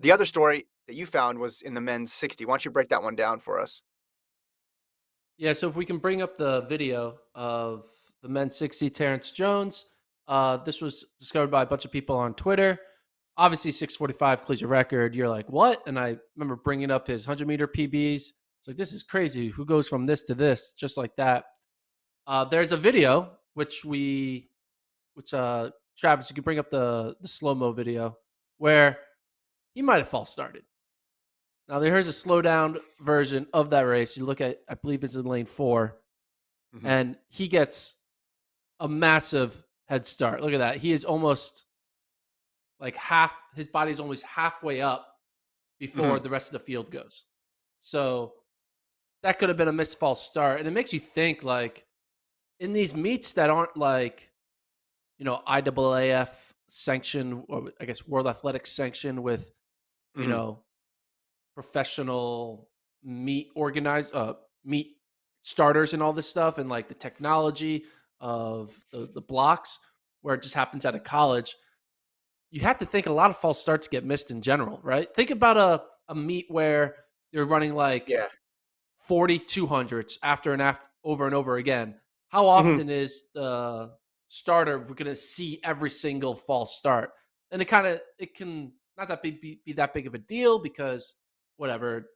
The other story that you found was in the men's 60. Why don't you break that one down for us? Yeah, so if we can bring up the video of the men's 60 Terrance Jones, this was discovered by a bunch of people on Twitter. Obviously, 6:45 clears your record. You're like, what? And I remember bringing up his 100-meter PBs. It's like, this is crazy. Who goes from this to this? Just like that. There's a video, Travis, you can bring up the slow mo video where he might have false started. Now, there's a slow down version of that race. You look at, I believe it's in lane 4, Mhm, and he gets a massive head start. Look at that. He is almost like his body's almost halfway up before mhm, the rest of the field goes. So that could have been a missed false start. And it makes you think, like, in these meets that aren't like, IAAF sanction, or I guess World Athletics sanction with, you mhm, know, professional meet starters and all this stuff, and like the technology of the blocks, where it just happens at a college. You have to think a lot of false starts get missed in general, right? Think about a meet where you're running like yeah, 4200s after and after over and over again. How mhm, often is the starter going to see every single false start? And it can not that be that big of a deal, because whatever,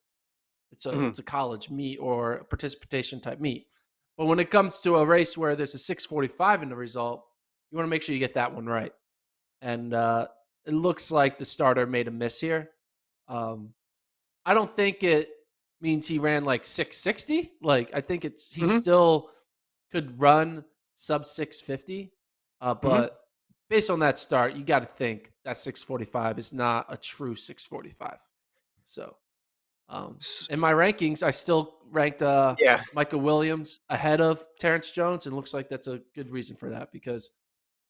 mhm, it's a college meet or a participation type meet. But when it comes to a race where there's a 6:45 in the result, you want to make sure you get that one right. And it looks like the starter made a miss here. Um, I don't think it means he ran like 660. Like, I think he mhm, still could run sub 650. mhm. But based on that start, you got to think that 6:45 is not a true 6:45. So S in my rankings, I still ranked Yeah, Michael Williams ahead of Terrance Jones, and looks like that's a good reason for that, because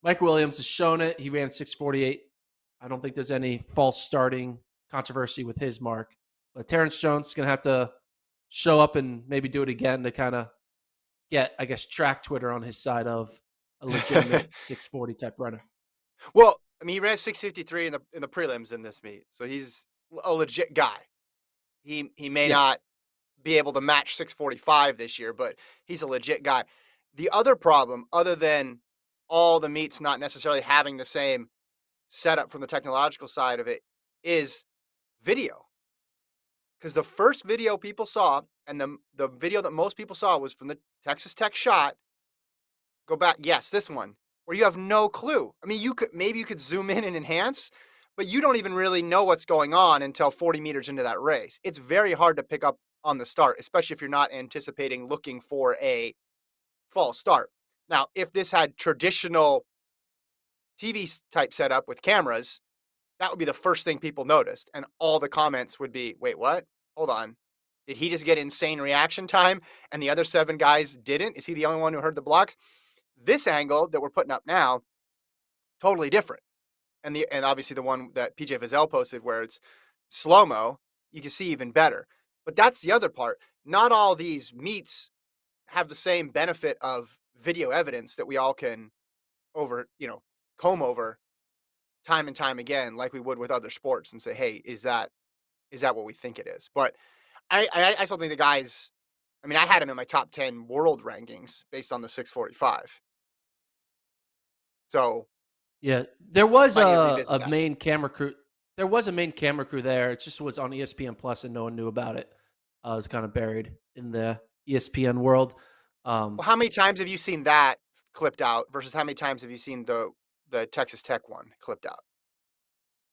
Mike Williams has shown it. He ran 6:48. I don't think there's any false starting controversy with his mark. But Terrance Jones is going to have to show up and maybe do it again to kind of get, I guess, track Twitter on his side of a legitimate 6:40 type runner. well, I mean, he ran 6:53 in the prelims in this meet, so he's a legit guy. He may Yeah. not be able to match 6:45 this year, but he's a legit guy. The other problem, other than all the meets not necessarily having the same setup from the technological side of it, is video. Because the first video people saw, and the video that most people saw, was from the Texas Tech shot. Go back, yes, this one, where you have no clue. I mean, you could zoom in and enhance, but you don't even really know what's going on until 40 meters into that race. It's very hard to pick up on the start, especially if you're not anticipating looking for a false start. Now, if this had traditional TV type setup with cameras, that would be the first thing people noticed. And all the comments would be, wait, what? Hold on. Did he just get insane reaction time and the other seven guys didn't? Is he the only one who heard the blocks? This angle that we're putting up now, totally different. And obviously the one that PJ Vizell posted where it's slow mo, you can see even better. But that's the other part. Not all these meets have the same benefit of video evidence that we all can over, comb over time and time again, like we would with other sports, and say, hey, is that what we think it is? But I still think the guys. I mean, I had him in my top 10 world rankings based on the 6:45. So Yeah. There was might need to revisit a that. main camera crew. There was a main camera crew there. It just was on ESPN Plus and no one knew about it. It was kind of buried in the ESPN world. Um, Well, how many times have you seen that clipped out versus how many times have you seen the Texas Tech one clipped out?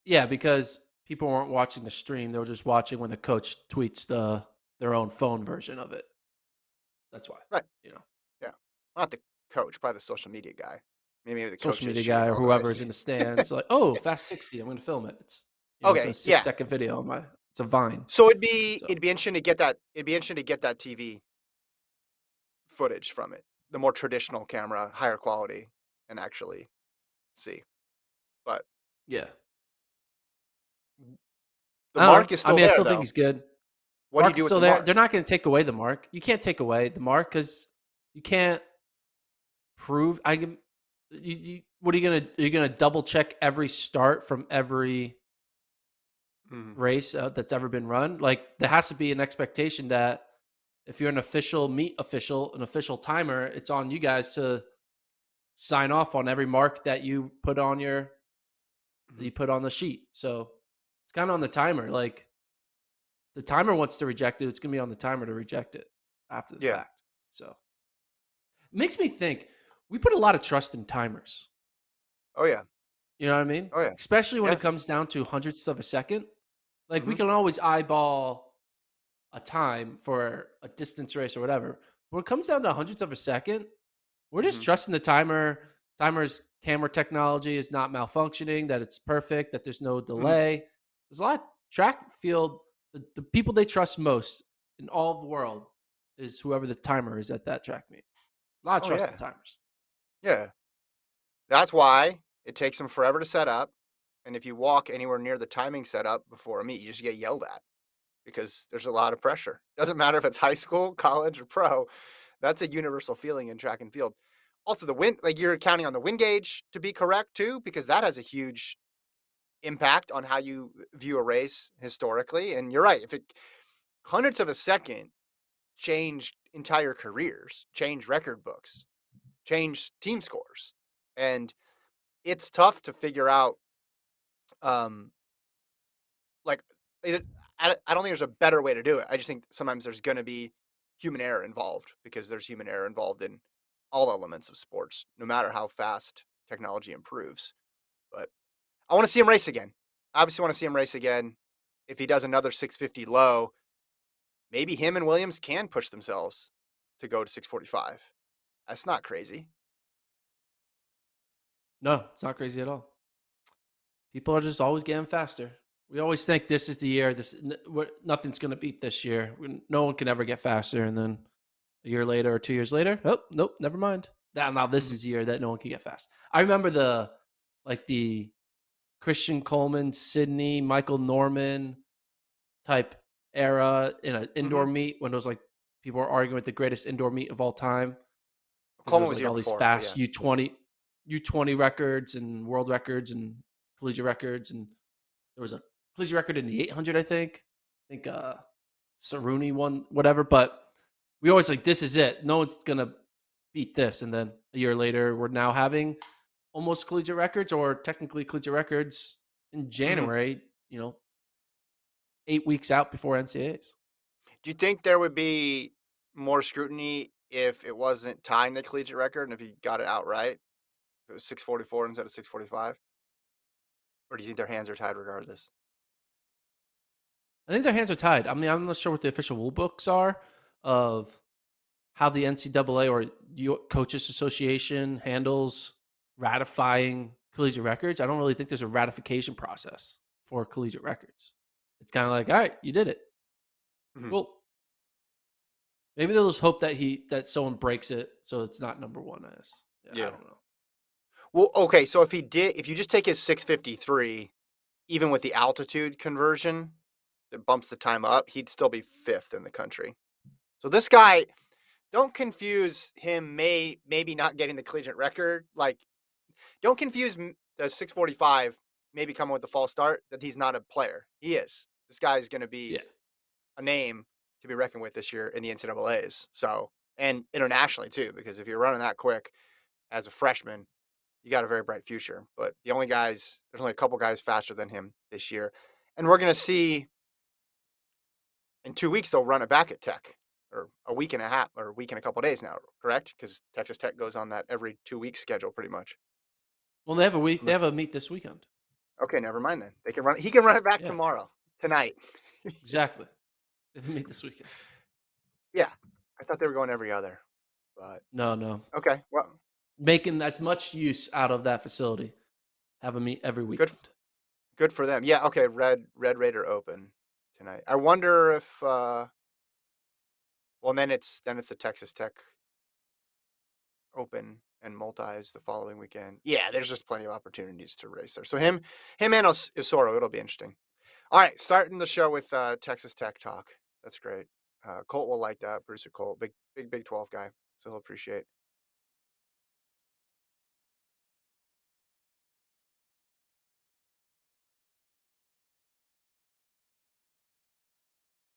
Yeah, because people weren't watching the stream; they were just watching when the coach tweets their own phone version of it. That's why, Right. you know, Yeah. Not the coach, probably the social media guy. Maybe the coach social is media shooting guy or all the whoever races. is in the stands, like, oh, fast 60, I'm going to film it. It's a Okay. six Yeah. second video on my, it's a Vine. So it'd be So it'd be interesting to get that. It'd be interesting to get that TV footage from it, the more traditional camera, higher quality, and actually see. But yeah, the I don't know. mark is I still mean, I there, still think though. he's good. What do you Mark is do with still the there. mark? They're not going to take away the mark. You can't take away the mark because you can't prove. I can. What are you gonna? Are you gonna double check every start from every Mhm. race that's ever been run. Like there has to be an expectation that if you're an official meet official, an official timer, it's on you guys to sign off on every mark that Mhm. you put on the sheet. So it's kind of on the timer. Like the timer wants to reject it, it's gonna be on the timer to reject it after the Yeah. fact. So it makes me think we put a lot of trust in timers. Oh, yeah. You know what I mean? Oh, yeah. Especially when it Yeah. comes down to hundredths of a second. Like we Mhm. can always eyeball a time for a distance race or whatever. When it comes down to hundredths of a second, we're just Mhm. trusting the timer. Timer's camera technology is not malfunctioning, that it's perfect, that there's no Mhm. delay. There's a lot of track field, the people they trust most in all of the world is whoever the timer is at that track meet. A lot of Oh, trust yeah. in timers. Yeah. That's why it takes them forever to set up, and if you walk anywhere near the timing setup before a meet, you just get yelled at because there's a lot of pressure. Doesn't matter if it's high school, college, or pro. That's a universal feeling in track and field. Also, the wind, like you're counting on the wind gauge to be correct too, because that has a huge impact on how you view a race historically. And you're right, if it hundredths of a second changed entire careers, changed record books, changed team scores, and it's tough to figure out. Um, like, it, I don't think there's a better way to do it. I just think sometimes there's going to be human error involved because there's human error involved in all elements of sports, no matter how fast technology improves. But I want to see him race again. I obviously want to see him race again. If he does another 650 low, maybe him and Williams can push themselves to go to 645. That's not crazy. No, it's not crazy at all. People are just always getting faster. We always think this is the year. Nothing's going to beat this year. No one can ever get faster, and then a year later or 2 years later, oh nope, never mind. Now this Mhm. is the year that no one can get fast. I remember the Christian Coleman, Sydney, Michael Norman type era in an indoor Mhm. meet when it was like people were arguing with the greatest indoor meet of all time because there Coleman was was the like year all these before, but fast yeah. U20 records and world records and collegiate records, and there was a collegiate record in the 800, I think. Saruni won whatever, but we always like this is it. No one's gonna beat this, and then a year later, we're now having almost collegiate records or technically collegiate records in Mhm. January. 8 weeks out before NCAAs. Do you think there would be more scrutiny if it wasn't tying the collegiate record and if he got it outright? If it was 644 instead of 645? Or do you think their hands are tied regardless? I think their hands are tied. I mean, I'm not sure what the official rule books are of how the NCAA or Coaches Association handles ratifying collegiate records. I don't really think there's a ratification process for collegiate records. It's kind of like, all right, you did it. Mhm. Well, maybe they'll just hope that someone breaks it so it's not number one. As yeah, I Yeah. don't know. Well, okay, so if you just take his 653, even with the altitude conversion that bumps the time up, he'd still be 5th in the country. So this guy, don't confuse him maybe not getting the collegiate record, like, don't confuse the 645 maybe coming with the false start that he's not a player. He is. This guy's gonna be Yeah, a name to be reckoned with this year in the NCAAs. So, and internationally too, because if you're running that quick as a freshman, you got a very bright future. But there's only a couple guys faster than him this year. And we're going to see in 2 weeks, they'll run it back at Tech, or a week and a half, or a week and a couple of days now, correct? Because Texas Tech goes on that every 2 weeks schedule pretty much. well, they have a week. They Unless, have a meet this weekend. okay, never mind then. He can run it back Yeah, tomorrow, tonight. exactly. They have a meet this weekend. Yeah. I thought they were going every other, but No, no, okay. Well, making as much use out of that facility. Have a meet every good. weekend. Good for them. Yeah, okay, Red Raider Open tonight. I wonder if well then it's a Texas Tech Open and multis the following weekend. Yeah, there's just plenty of opportunities to race there. So him and Osoro, it'll be interesting. All right, starting the show with Texas Tech talk. That's great. Colt will like that. Producer Colt, big Big 12 guy. So he'll appreciate